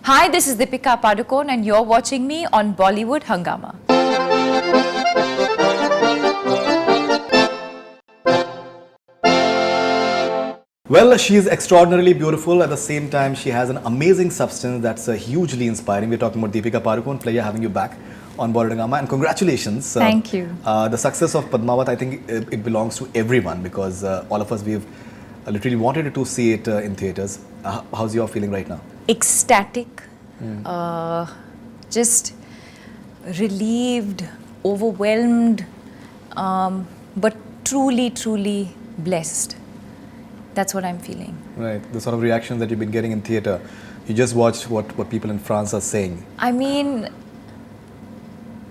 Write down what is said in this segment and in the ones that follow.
Hi, this is Deepika Padukone and you're watching me on BollywoodHungama. Well, she is extraordinarily beautiful. At the same time, she has an amazing substance that's hugely inspiring. We're talking about Deepika Padukone. Pleasure having you back on BollywoodHungama, and congratulations. Thank you. The success of Padmaavat, I think it belongs to everyone because all of us, we've literally wanted to see it in theatres. How's your feeling right now? Ecstatic, just relieved, overwhelmed, but truly blessed. That's what I'm feeling. Right, the sort of reactions that you've been getting in theatre. You just watched what people in France are saying. I mean,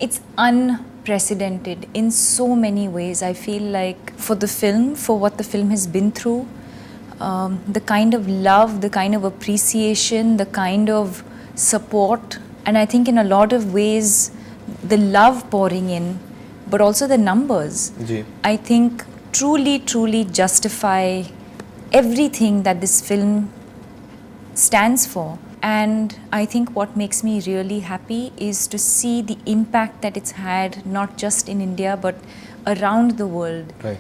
it's unprecedented in so many ways. I feel like for the film, for what the film has been through, the kind of love, the kind of appreciation, the kind of support, and I think in a lot of ways, the love pouring in, but also the numbers, I think truly justify everything that this film stands for. And I think what makes me really happy is to see the impact that it's had, not just in India, but around the world. Right.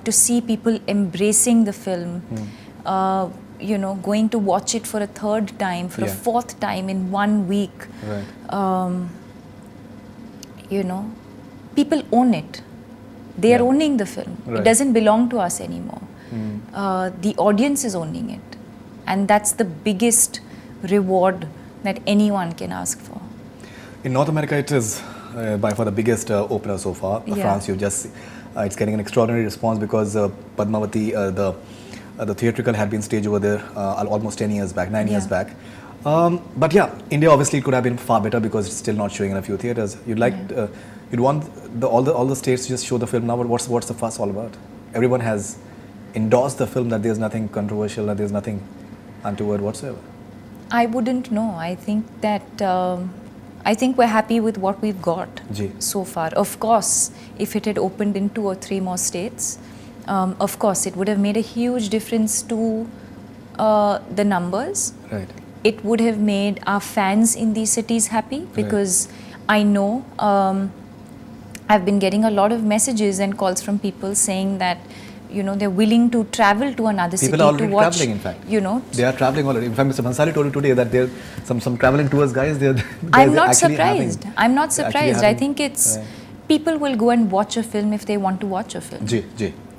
To see people embracing the film, going to watch it for a third time, for a fourth time in 1 week. Right. People own it. They are owning the film. Right. It doesn't belong to us anymore. The audience is owning it. And that's the biggest reward that anyone can ask for. In North America, it is by far the biggest opener so far. France, it's getting an extraordinary response because Padmavati, the theatrical had been staged over there almost 10 years back, 9 years back. But yeah, India obviously could have been far better because it's still not showing in a few theatres. You'd want all the states to just show the film now, but what's the fuss all about? Everyone has endorsed the film that there's nothing controversial, that there's nothing untoward whatsoever. I wouldn't know. I think that I think we're happy with what we've got so far. Of course, if it had opened in 2 or 3 more states, of course, it would have made a huge difference to the numbers. Right. It would have made our fans in these cities happy because I know I've been getting a lot of messages and calls from people saying that they're willing to travel to another city to watch. People are already traveling, in fact. They are traveling already. In fact, Mr. Bhansali told me today that there are some traveling tours guys. I'm not surprised. I think it's people will go and watch a film if they want to watch a film.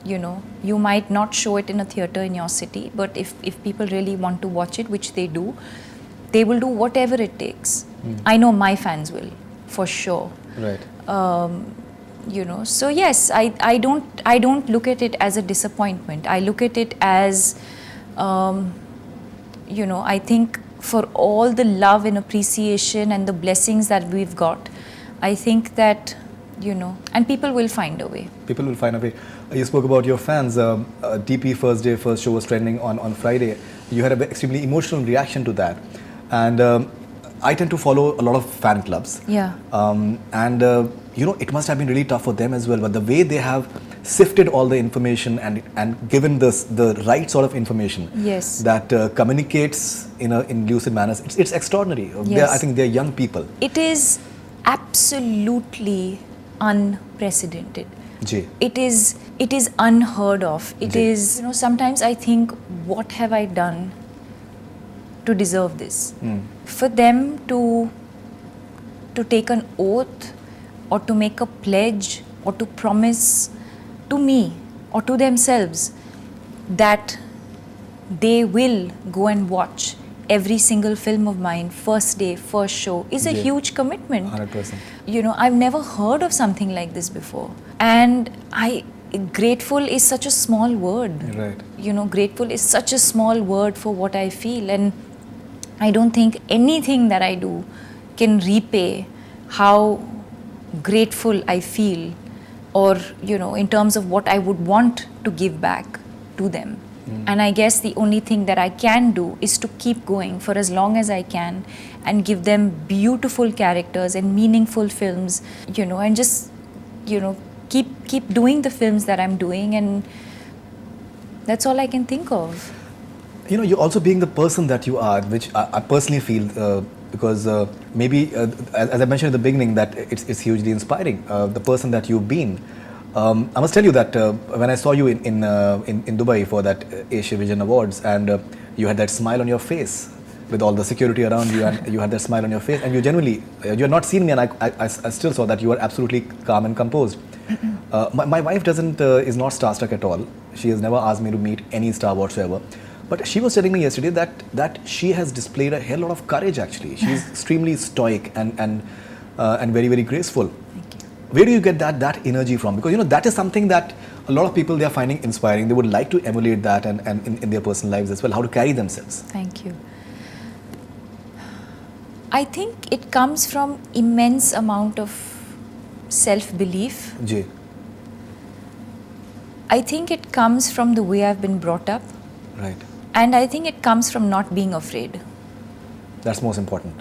You might not show it in a theatre in your city, but if people really want to watch it, which they do, they will do whatever it takes. I know my fans will, for sure. Right. So yes, I don't look at it as a disappointment. I look at it as, I think for all the love and appreciation and the blessings that we've got, I think that, and people will find a way. People will find a way. You spoke about your fans. DP first show was trending on Friday. You had an extremely emotional reaction to that. And I tend to follow a lot of fan clubs. Yeah. It must have been really tough for them as well. But the way they have sifted all the information and given the right sort of information that communicates in lucid manners, it's extraordinary. Yes. I think they're young people. It is absolutely unprecedented. It is unheard of. It is, sometimes I think, what have I done to deserve this? For them to take an oath or to make a pledge or to promise to me or to themselves that they will go and watch every single film of mine, first day, first show, is a huge commitment. 100%. I've never heard of something like this before. And grateful is such a small word. Right. Grateful is such a small word for what I feel. And I don't think anything that I do can repay how grateful I feel, or in terms of what I would want to give back to them. And I guess the only thing that I can do is to keep going for as long as I can and give them beautiful characters and meaningful films, and just keep doing the films that I'm doing, and that's all I can think of. you know, you're also being the person that you are, which I personally feel, because maybe, as I mentioned at the beginning, that it's hugely inspiring, the person that you've been. I must tell you that when I saw you in Dubai for that Asia Vision Awards, and you had that smile on your face with all the security around you, and you had that smile on your face, and you genuinely, you had not seen me, and I still saw that you were absolutely calm and composed. My wife is not starstruck at all. She has never asked me to meet any star whatsoever. But she was telling me yesterday that she has displayed a hell lot of courage actually. She's extremely stoic and very, very graceful. Thank you. Where do you get that energy from? Because, you know, that is something that a lot of people, they are finding inspiring. They would like to emulate that and in their personal lives as well, how to carry themselves. Thank you. I think it comes from immense amount of self-belief. Ji. I think it comes from the way I've been brought up. Right. And I think it comes from not being afraid. That's most important.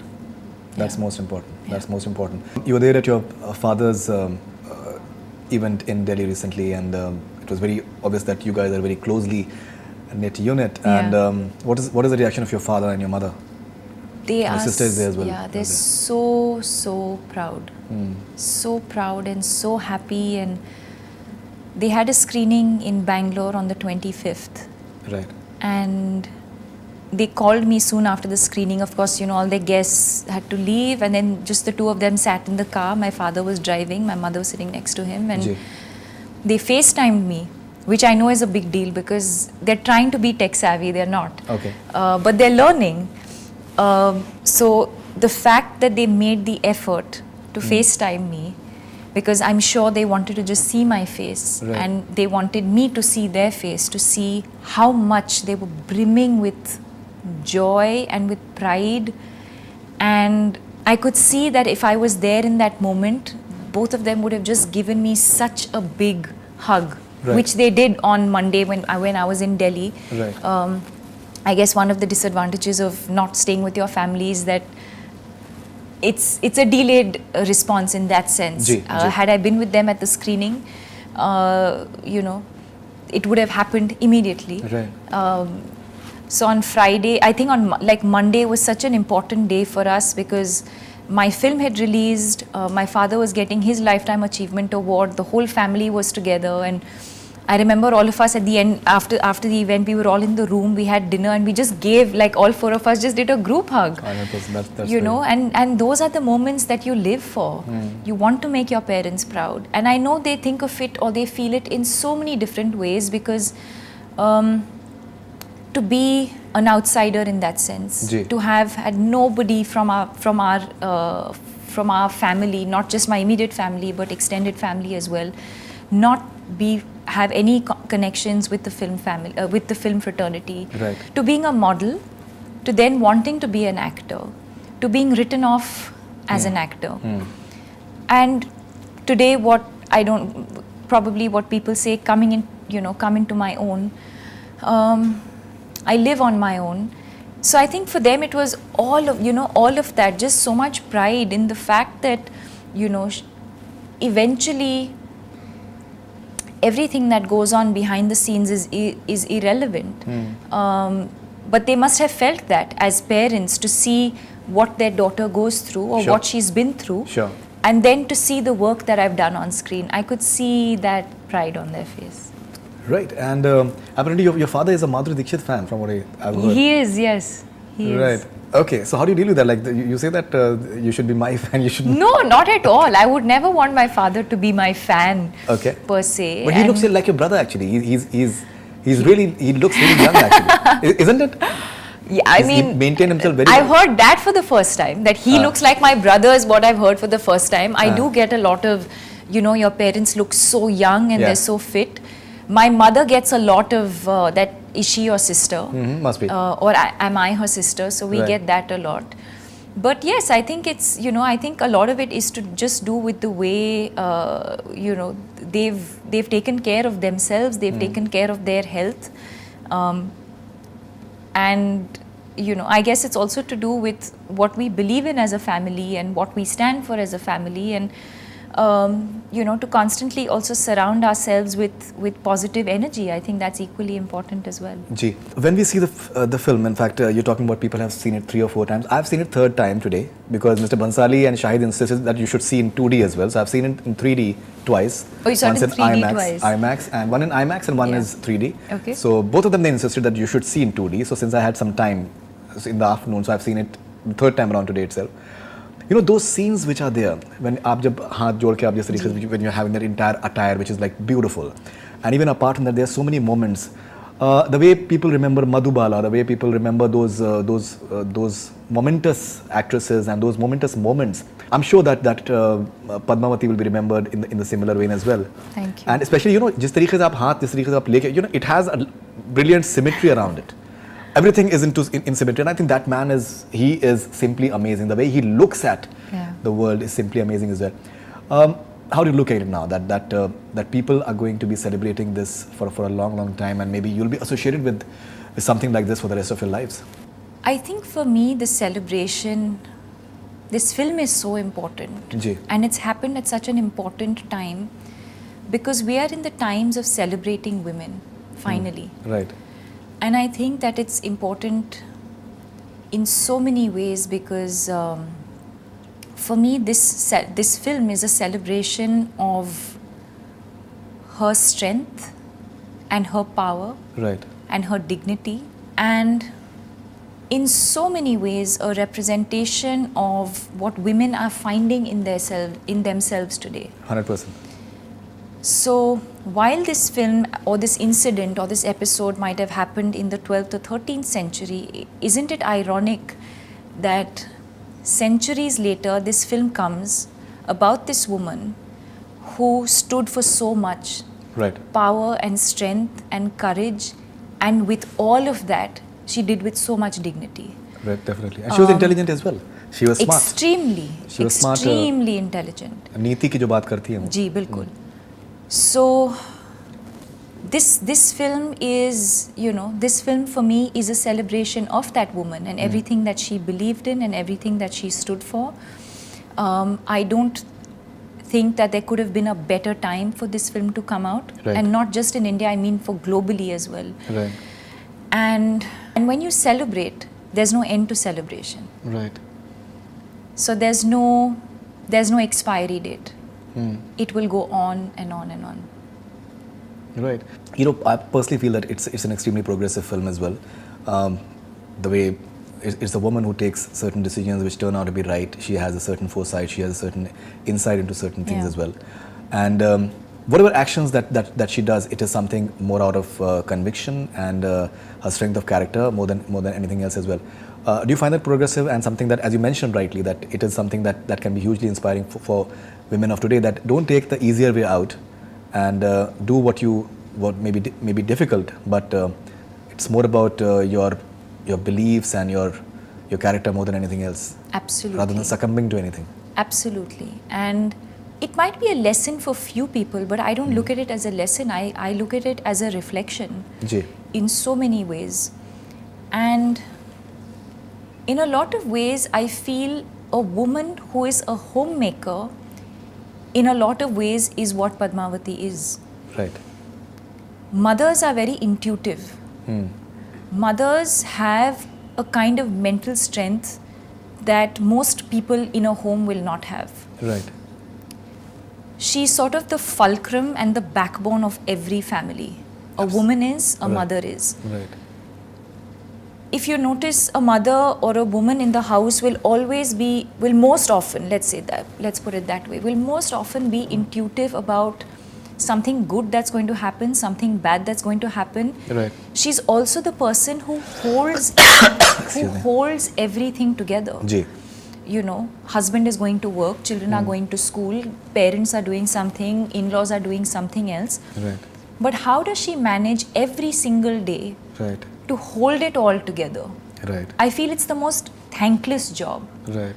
That's Yeah. most important. Yeah. That's most important. You were there at your father's event in Delhi recently, and it was very obvious that you guys are very closely knit unit. Yeah. And what is the reaction of your father and your mother? They My are, sister is there as well. yeah, they're Over so proud. Hmm. So proud and so happy. And they had a screening in Bangalore on the 25th. Right. And they called me soon after the screening. Of course, you know, all the guests had to leave, and then just the two of them sat in the car. My father was driving, my mother was sitting next to him, and Ji. they FaceTimed me, which I know is a big deal because they're trying to be tech savvy, they're not. Okay. But they're learning. So the fact that they made the effort to FaceTime me, because I'm sure they wanted to just see my face, Right. and they wanted me to see their face, to see how much they were brimming with joy and with pride. And I could see that if I was there in that moment, both of them would have just given me such a big hug, Right. which they did on Monday when I was in Delhi. Right. I guess one of the disadvantages of not staying with your family is that it's a delayed response in that sense. Ji, ji. Had I been with them at the screening, you know, it would have happened immediately. Right. So on Friday, I think like Monday was such an important day for us because my film had released, my father was getting his Lifetime Achievement Award, the whole family was together, and I remember all of us at the end, after the event, we were all in the room, we had dinner, and we just gave, like all four of us just did a group hug. 100%. That's You know, and those are the moments that you live for. You want to make your parents proud. And I know they think of it or they feel it in so many different ways because to be an outsider in that sense, Ji. to have had nobody from our family, not just my immediate family but extended family as well, not have any connections with the film family, with the film fraternity, Right. to being a model, to then wanting to be an actor, to being written off as an actor. And today what people say, coming into my own, I live on my own. So I think for them it was all of that, just so much pride in the fact that, eventually everything that goes on behind the scenes is irrelevant. But they must have felt that as parents, to see what their daughter goes through or Sure. what she's been through. Sure. And then to see the work that I've done on screen. I could see that pride on their face. Right. And apparently your father is a Madhuri Dixit fan, from what I've heard. He is, yes. He is. Right. Okay. So how do you deal with that? Like you say that you should be my fan. You should. No, not at all. I would never want my father to be my fan, Okay. per se. But he looks like your brother actually. He looks really young actually, isn't it? Yeah, I He mean, maintained himself very I've well. heard that for the first time, that he looks like my brother is what I've heard for the first time. I do get a lot of, your parents look so young and Yeah. they're so fit. My mother gets a lot of that, is she your sister? Must be. Or am I her sister? So we Right. get that a lot. But yes, I think it's, I think a lot of it is to just do with the way, they've taken care of themselves, they've taken care of their health. And, I guess it's also to do with what we believe in as a family and what we stand for as a family. And to constantly also surround ourselves with positive energy. I think that's equally important as well. Ji, when we see the film, in fact, you're talking about people have seen it 3 or 4 times. I've seen it third time today because Mr. Bansali and Shahid insisted that you should see in 2D as well. So I've seen it in 3D twice. Oh, you saw it in 3D twice? IMAX, and one in IMAX and one is 3D. Okay. So both of them, they insisted that you should see in 2D. So since I had some time in the afternoon, so I've seen it the third time around today itself. Those scenes which are there when aap jab haath jod ke aap jis tarike se, when you're having that entire attire which is like beautiful, and even apart from that there are so many moments, the way people remember Madhubala, the way people remember those momentous actresses and those momentous moments, I'm sure that Padmavati will be remembered in the similar vein as well. Thank you. And especially jis tarike se aap haath, jis tarike se aap leke, it has a brilliant symmetry around it. Everything is in symmetry, and I think that man is simply amazing. The way he looks at the world is simply amazing as well. How do you look at it now that people are going to be celebrating this for a long time, and maybe you'll be associated with something like this for the rest of your lives? I think for me, the celebration, this film is so important. Ji. And it's happened at such an important time because we are in the times of celebrating women, finally. Right. And I think that it's important in so many ways because for me this film is a celebration of her strength and her power, Right. and her dignity, and in so many ways a representation of what women are finding in themselves today. 100%. So while this film or this incident or this episode might have happened in the 12th or 13th century, isn't it ironic that centuries later this film comes about this woman who stood for so much, Right. power and strength and courage, and with all of that she did with so much dignity. Right, definitely. And she was intelligent as well. She was smart. Extremely, She was smart, extremely intelligent. नीति की जो बात करती है वो. जी बिल्कुल. So this film is, this film for me is a celebration of that woman and everything that she believed in and everything that she stood for. I don't think that there could have been a better time for this film to come out. Right. And not just in India, I mean for globally as well. Right. And when you celebrate, there's no end to celebration. Right. So there's no expiry date. It will go on and on and on. Right. I personally feel that it's an extremely progressive film as well. The way it's a woman who takes certain decisions which turn out to be right. She has a certain foresight. She has a certain insight into certain things as well. And whatever actions that she does, it is something more out of conviction and her strength of character more than anything else as well. Do you find that progressive and something that, as you mentioned rightly, that it is something that can be hugely inspiring for women of today, that don't take the easier way out and do what may be difficult, but it's more about your beliefs and your character more than anything else. Absolutely. Rather than succumbing to anything. Absolutely. And it might be a lesson for few people, but I don't look at it as a lesson. I look at it as a reflection in so many ways. And in a lot of ways, I feel a woman who is a homemaker, in a lot of ways, is what Padmavati is. Right. Mothers are very intuitive. Mothers have a kind of mental strength that most people in a home will not have. Right. She's sort of the fulcrum and the backbone of every family. A woman is, a mother is. Right. If you notice, a mother or a woman in the house will most often, let's put it that way, will most often be intuitive about something good that's going to happen, something bad that's going to happen. Right. She's also the person who holds everything together. Ji. Husband is going to work, children are going to school, parents are doing something, in-laws are doing something else. Right. But how does she manage every single day Right. to hold it all together? Right. I feel it's the most thankless job. Right.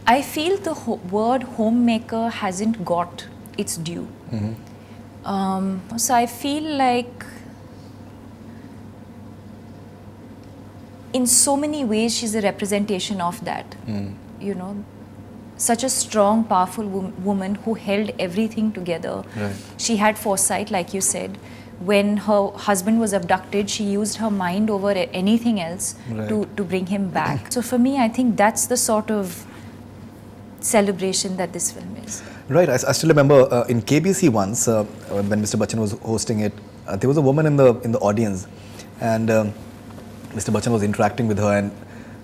I feel the word homemaker hasn't got its due. So I feel like in so many ways she's a representation of that. such a strong, powerful woman who held everything together. Right. She had foresight, like you said. When her husband was abducted, she used her mind over anything else Right. to bring him back. So for me, I think that's the sort of celebration that this film is. Right. I still remember in KBC once when Mr. Bachchan was hosting it, there was a woman in the audience, and Mr. Bachchan was interacting with her, and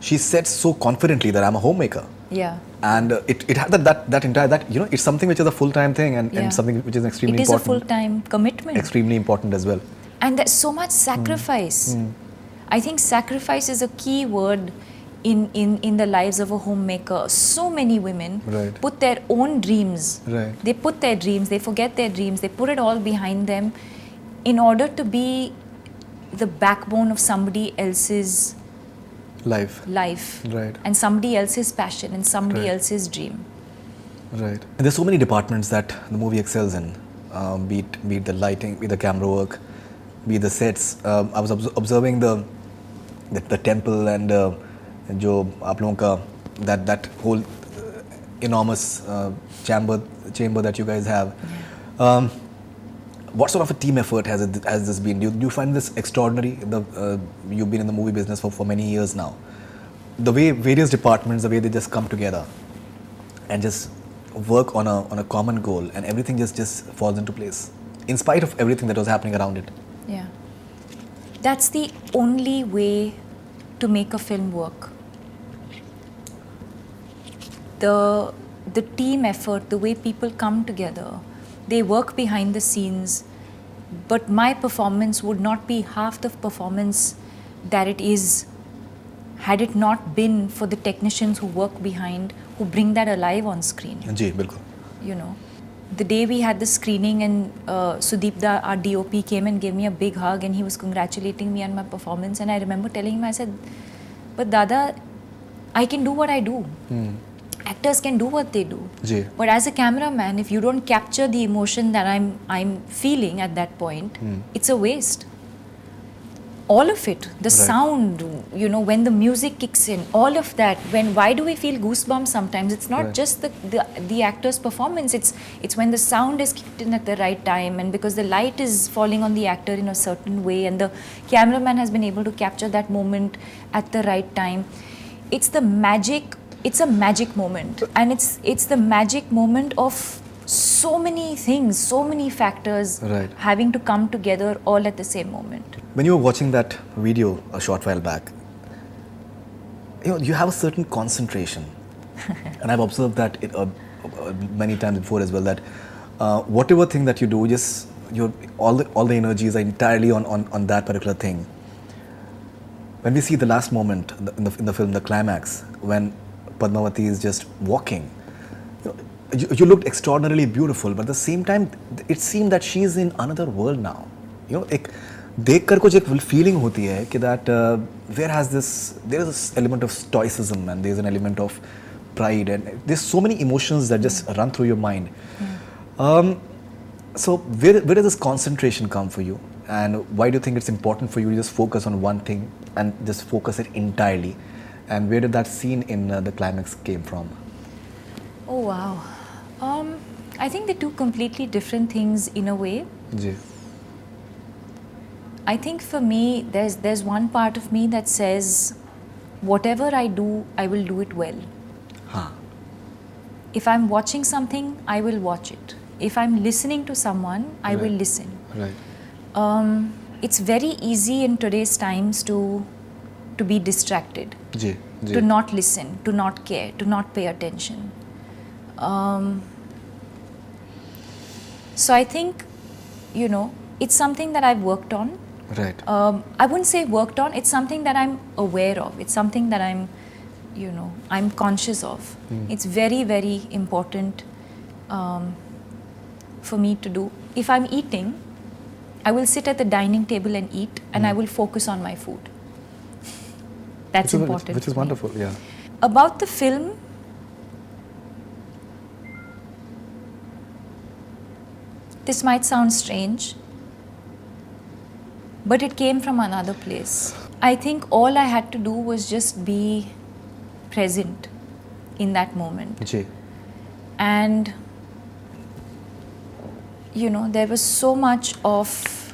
she said so confidently that I'm a homemaker. Yeah. And it had that entire it's something which is a full-time thing and something which is extremely important. It is a full-time commitment. Extremely important as well. And there's so much sacrifice. I think sacrifice is a key word in the lives of a homemaker. So many women Right. put their own dreams. Right. They put their dreams, they forget their dreams, they put it all behind them in order to be the backbone of somebody else's life Right. and somebody else's passion and somebody Right. else's dream. Right. And there's so many departments that the movie excels in, be it the lighting, be it the camera work, be it the sets. I was observing the temple and जो आप लोगों का that whole enormous chamber that you guys have. What sort of a team effort has this been? Do you find this extraordinary? You've been in the movie business for many years now. The way various departments, the way they just come together and just work on a common goal, and everything just falls into place, in spite of everything that was happening around it. Yeah. That's the only way to make a film work. The team effort, the way people come together, they work behind the scenes, but my performance would not be half the performance that it is had it not been for the technicians who work behind, who bring that alive on screen. जी बिल्कुल. You know, the day we had the screening and Sudeepda, our DOP, came and gave me a big hug and he was congratulating me on my performance, and I remember telling him, I said, but Dada, I can do what I do. Actors can do what they do. Ji. But as a cameraman, if you don't capture the emotion that I'm feeling at that point, it's a waste. All of it, the sound, you know, when the music kicks in, all of that. Why do we feel goosebumps sometimes? It's not just the actor's performance. It's when the sound is kicked in at the right time, and because the light is falling on the actor in a certain way, and the cameraman has been able to capture that moment at the right time. It's the magic. It's a magic moment, and it's the magic moment of so many things, so many factors having to come together all at the same moment. When you were watching that video a short while back, you have a certain concentration, and I've observed that many times before as well. That whatever thing that you do, all the energies are entirely on that particular thing. When we see the last moment in the film, the climax, when Padmaavat is just walking, you looked extraordinarily beautiful, but at the same time, it seemed that she is in another world now. देखकर कुछ एक feeling होती है कि that there is this element of stoicism, and there is an element of pride, and there's so many emotions that just run through your mind. So where does this concentration come for you, and why do you think it's important for you to just focus on one thing and just focus it entirely, and where did that scene in the climax came from? Oh wow. I think they're two completely different things in a way. Ji. I think for me, there's one part of me that says, whatever I do, I will do it well. हाँ. If I'm watching something, I will watch it. If I'm listening to someone, I will listen. Right. It's very easy in today's times to be distracted, ji. Ji. to not listen, to not care, to not pay attention. So I think, it's something that I've worked on. Right. I wouldn't say worked on, it's something that I'm aware of. It's something that I'm conscious of. It's very, very important for me to do. If I'm eating, I will sit at the dining table and eat, and I will focus on my food. That's important. Which is wonderful, yeah. About the film, this might sound strange, but it came from another place. I think all I had to do was just be present in that moment. Ji. And you know, there was so much of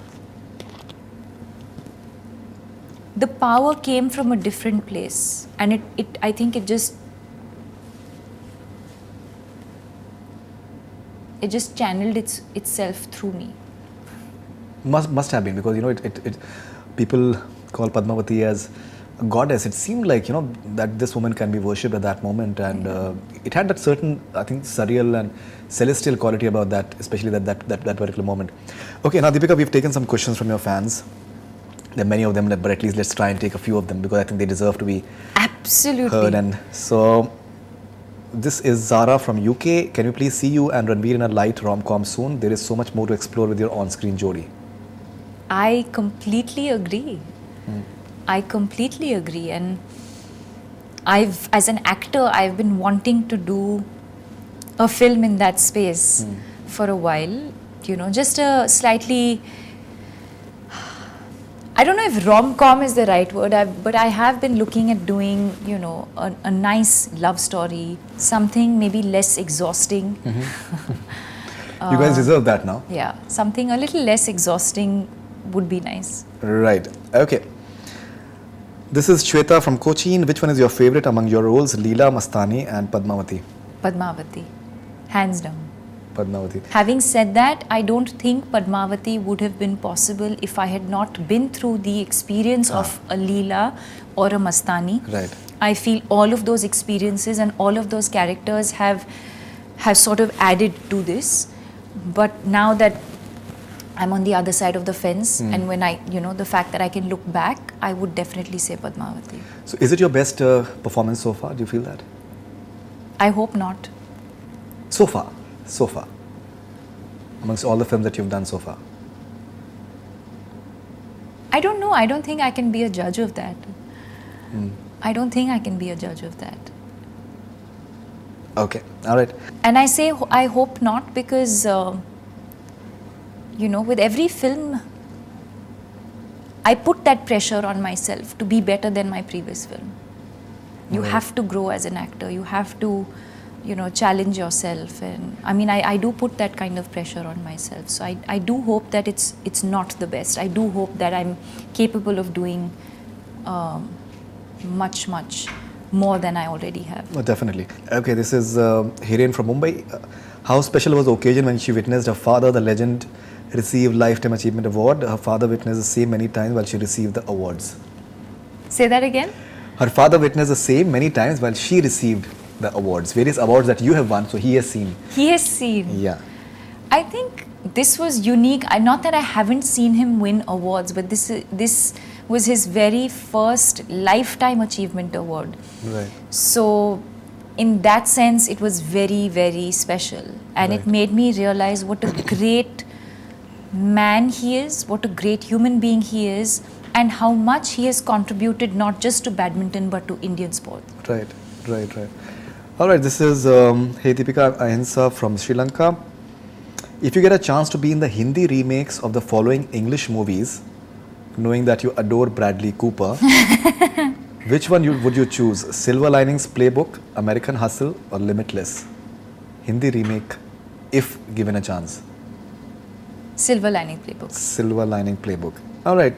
the power came from a different place, and I think it just channeled itself through me. Must have been, because you know it people call Padmavati as a goddess. It seemed like, you know, that this woman can be worshipped at that moment, and it had that certain, I think, surreal and celestial quality about that, especially that particular moment. Okay, now Deepika, we've taken some questions from your fans. There are many of them, but at least let's try and take a few of them, because I think they deserve to be Absolutely heard. And so, this is Zara from UK. Can you please see you and Ranveer in a light rom-com soon? There is so much more to explore with your on-screen jodi. I completely agree. I completely agree. And as an actor, I've been wanting to do a film in that space for a while. You know, just a slightly, I don't know if rom-com is the right word, but I have been looking at doing, you know, a nice love story, something maybe less exhausting. You guys deserve that now. Yeah, something a little less exhausting would be nice. Right. Okay. This is Shweta from Cochin. Which one is your favorite among your roles, Leela, Mastani and Padmavati? Padmavati, hands down. Padmavati. Having said that, I don't think Padmavati would have been possible if I had not been through the experience of a Leela or a Mastani. Right. I feel all of those experiences and all of those characters have sort of added to this. But now that I'm on the other side of the fence, and when I, you know, the fact that I can look back, I would definitely say Padmavati. So is it your best performance so far? Do you feel that? I hope not. So far. Amongst all the films that you've done so far. I don't know. I don't think I can be a judge of that. I don't think I can be a judge of that. Okay. All right. And I say I hope not, because you know, with every film, I put that pressure on myself to be better than my previous film. You have to grow as an actor. You have to, you know, challenge yourself. And I mean, I do put that kind of pressure on myself. So I do hope that it's not the best. I do hope that I'm capable of doing much more than I already have. Oh, definitely. Okay, this is Hiren from Mumbai. How special was the occasion when she witnessed her father, the legend, receive Lifetime Achievement Award? Her father witnessed the same many times while she received the awards. Say that again? Her father witnessed the same many times while she received the awards, various awards that you have won, so he has seen. He has seen. Yeah. I think this was unique. Not that I haven't seen him win awards, but this was his very first Lifetime Achievement Award. Right. So in that sense, it was very, very special. And it made me realize what a great man he is, what a great human being he is, and how much he has contributed not just to badminton but to Indian sport. Right. All right, this is Hey Deepika, Ahimsa from Sri Lanka. If you get a chance to be in the Hindi remakes of the following English movies, knowing that you adore Bradley Cooper, which one would you choose? Silver Linings Playbook, American Hustle or Limitless? Hindi remake, if given a chance. Silver Lining Playbook. Silver Lining Playbook. All right.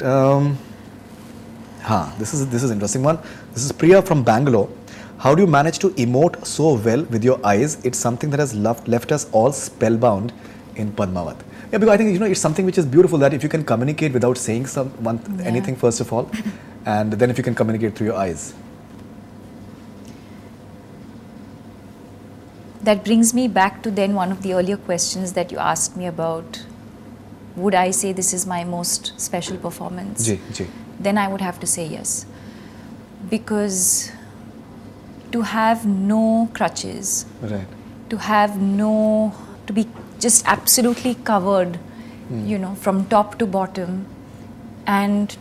This is interesting one. This is Priya from Bangalore. How do you manage to emote so well with your eyes? It's something that has left us all spellbound in Padmaavat. Yeah, because I think, you know, it's something which is beautiful, that if you can communicate without saying anything first of all, and then if you can communicate through your eyes. That brings me back to then one of the earlier questions that you asked me about. Would I say this is my most special performance? Ji. Then I would have to say yes. Because to have no crutches, Right. to be just absolutely covered, you know, from top to bottom, and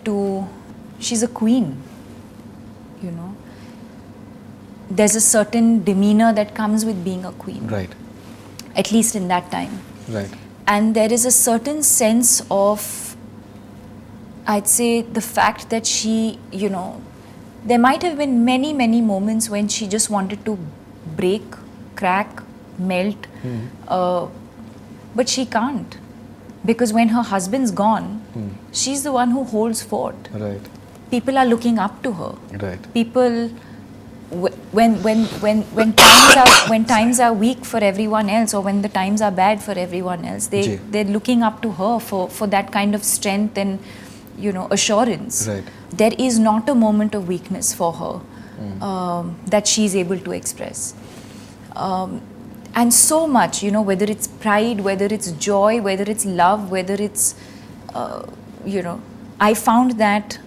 she's a queen, you know. There's a certain demeanor that comes with being a queen. Right. At least in that time. Right. And there is a certain sense of, I'd say, the fact that she, you know, there might have been many moments when she just wanted to break, crack, melt. But she can't. Because when her husband's gone, she's the one who holds fort. Right. People are looking up to her. Right. People, when times are weak for everyone else, or when the times are bad for everyone else, they're looking up to her for that kind of strength and, you know, assurance. Right. There is not a moment of weakness for her that she's able to express. And so much, you know, whether it's pride, whether it's joy, whether it's love, whether it's, you know, I found that,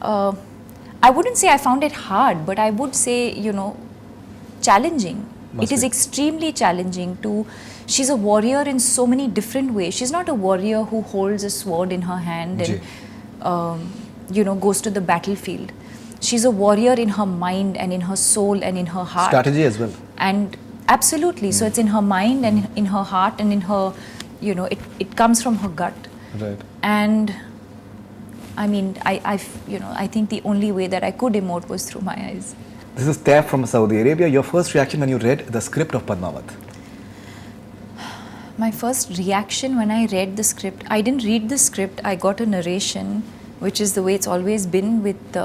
I wouldn't say I found it hard, but I would say, you know, challenging. It is extremely challenging to, she's a warrior in so many different ways. She's not a warrior who holds a sword in her hand and, you know, goes to the battlefield. She's a warrior in her mind and in her soul and in her heart. Strategy as well. And absolutely. So it's in her mind and in her heart and in her, you know, it comes from her gut. Right. And I mean, you know, I think the only way that I could emote was through my eyes. This is Taif from Saudi Arabia. Your first reaction when you read the script of Padmaavat? My first reaction when I read the script, I didn't read the script, I got a narration, which is the way it's always been with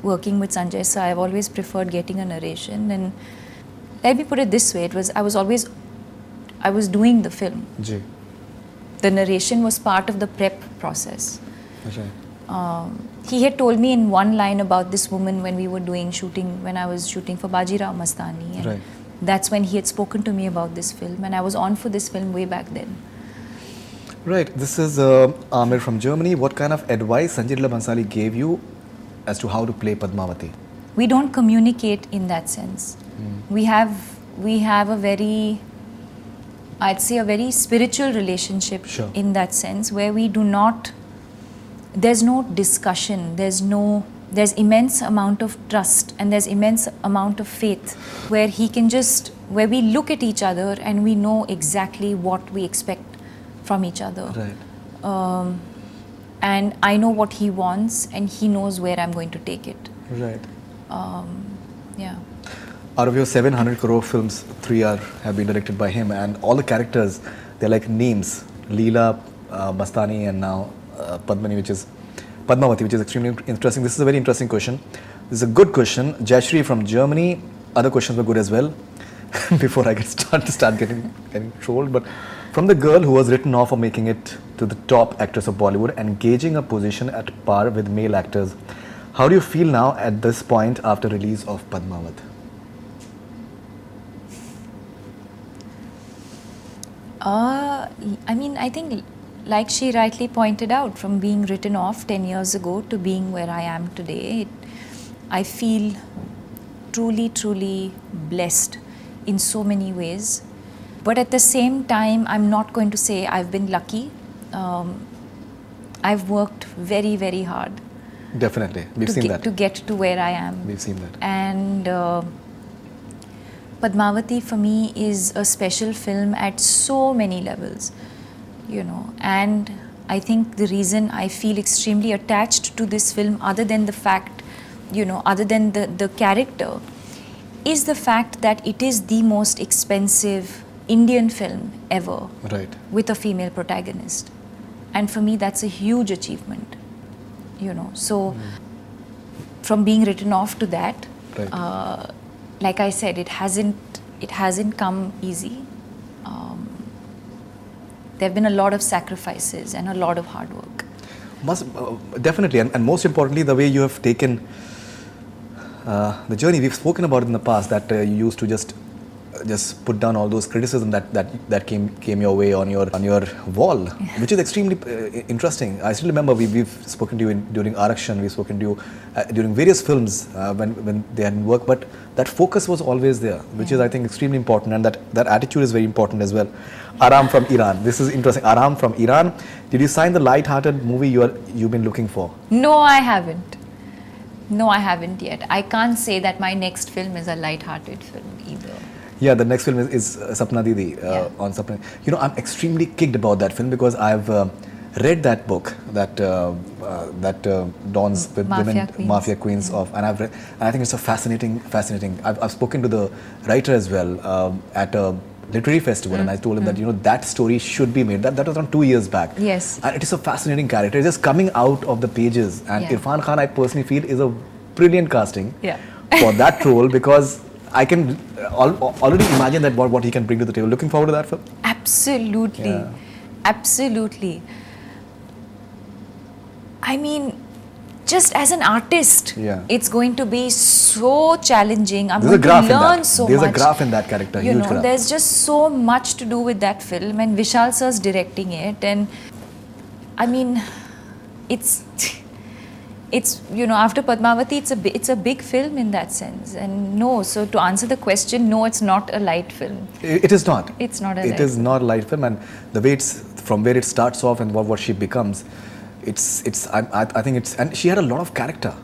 working with Sanjay. So I've always preferred getting a narration. And let me put it this way, I was doing the film. Ji. The narration was part of the prep process. Right. He had told me in one line about this woman when we were when I was shooting for Bajirao Mastani. And right. That's when he had spoken to me about this film, and I was on for this film way back then. Right. This is Amir from Germany. What kind of advice Sanjay Leela Bhansali gave you as to how to play Padmavati? We don't communicate in that sense. We have a very, I'd say a very spiritual relationship in that sense, where we do not, there's no discussion, there's immense amount of trust and there's immense amount of faith, where where we look at each other and we know exactly what we expect from each other. Right. And I know what he wants and he knows where I'm going to take it. Right. Yeah. Out of your 700 crore films, 3 have been directed by him, and all the characters, they're like names. Leela, Mastani, and now Padmavati, which is extremely interesting. This is a very interesting question. This is a good question. Jayashri from Germany. Other questions were good as well. Before I start getting trolled, but from the girl who was written off for making it to the top actress of Bollywood and gauging a position at par with male actors, how do you feel now at this point after release of Padmaavat? I mean, I think, like she rightly pointed out, from being written off 10 years ago to being where I am today, I feel truly, truly blessed in so many ways. But at the same time, I'm not going to say I've been lucky. I've worked very, very hard. Definitely. We've seen that. To get to where I am. We've seen that. And Padmavati for me is a special film at so many levels, you know. And I think the reason I feel extremely attached to this film, other than the fact, you know, other than the character, is the fact that it is the most expensive Indian film ever, right, with a female protagonist. And for me, that's a huge achievement, you know. So from being written off to that, right, like I said, it hasn't come easy. There have been a lot of sacrifices and a lot of hard work. Definitely, and most importantly, the way you have taken the journey. We've spoken about it in the past that you used to just put down all those criticism that came your way on your wall, which is extremely interesting. I still remember we've spoken to you during Arakshan, we've spoken to you during various films when they hadn't worked, but that focus was always there, which is, I think, extremely important, and that attitude is very important as well. Aram from Iran. This is interesting. Aram from Iran. Did you sign the light-hearted movie you've been looking for? No, I haven't. No, I haven't yet. I can't say that my next film is a light-hearted film either. Yeah, the next film is Sapna Didi on Sapna. You know, I'm extremely kicked about that film because I've read that book, that Dawn's Mafia women Queens. mafia queens of, and I think it's a fascinating. I've spoken to the writer as well at a literary festival, and I told him that that story should be made. That was around 2 years back. Yes. And it is a fascinating character. It's just coming out of the pages, and Irfan Khan, I personally feel, is a brilliant casting for that role, because I can already imagine that what he can bring to the table. Looking forward to that film. Absolutely. Yeah. Absolutely. I mean, just as an artist, it's going to be so challenging. I'm going to learn so much. There's a graph in that character, huge graph. There's just so much to do with that film, and Vishal sir's directing it, and I mean, it's after Padmavati, it's a big film in that sense. And no, so to answer the question, no, it's not a light film. It is not. It's not a light film. It is not a light film, and the way from where it starts off and what she becomes, I think it's, and she had a lot of character,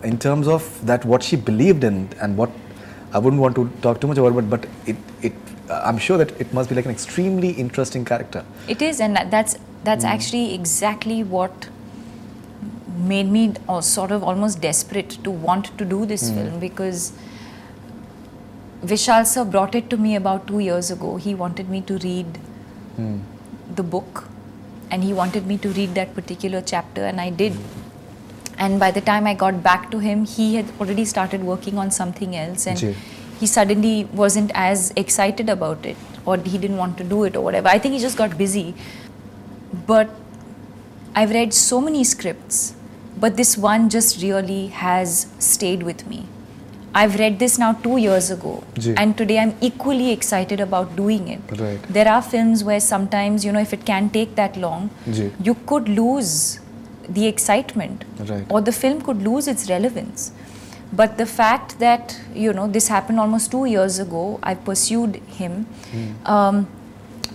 in terms of that, what she believed in, and what, I wouldn't want to talk too much about it, but I'm sure that it must be like an extremely interesting character. It is, and that's actually exactly what made me sort of almost desperate to want to do this film, because Vishal sir brought it to me about 2 years ago. He wanted me to read the book, and he wanted me to read that particular chapter, and I did. And by the time I got back to him, he had already started working on something else, and he suddenly wasn't as excited about it, or he didn't want to do it or whatever. I think he just got busy. But I've read so many scripts, but this one just really has stayed with me. I've read this now 2 years ago, and today I'm equally excited about doing it. Right. There are films where sometimes, if it can take that long, you could lose the excitement, or the film could lose its relevance. But the fact that, this happened almost 2 years ago, I pursued him.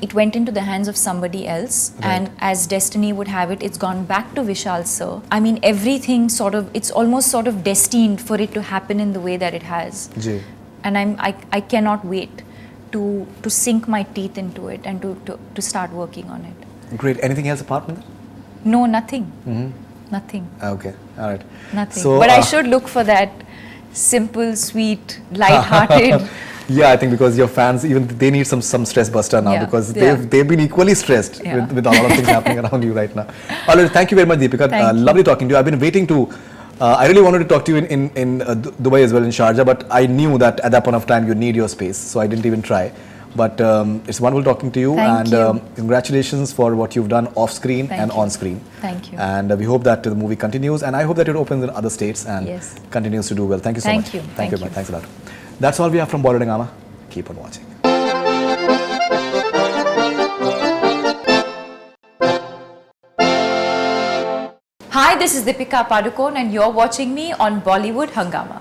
It went into the hands of somebody else, and as destiny would have it, it's gone back to Vishal sir. I mean, everything it's almost sort of destined for it to happen in the way that it has. And I cannot wait to sink my teeth into it and to start working on it. Great. Anything else apart from that? No, nothing. Nothing. Okay, all right. Nothing. So, but I should look for that simple, sweet, light-hearted. Yeah, I think because your fans, even they need some stress buster now, because they've been equally stressed with a lot of things happening around you right now. All right, thank you very much, Deepika. Lovely talking to you. I've been waiting to. I really wanted to talk to you in Dubai as well, in Sharjah, but I knew that at that point of time you need your space, so I didn't even try. But it's wonderful talking to you, and congratulations for what you've done off screen and on screen. Thank you. And we hope that the movie continues, and I hope that it opens in other states and continues to do well. Thank you so much. Thank you. Thanks a lot. That's all we have from BollywoodHungama. Keep on watching. Hi, this is Deepika Padukone, and you're watching me on BollywoodHungama.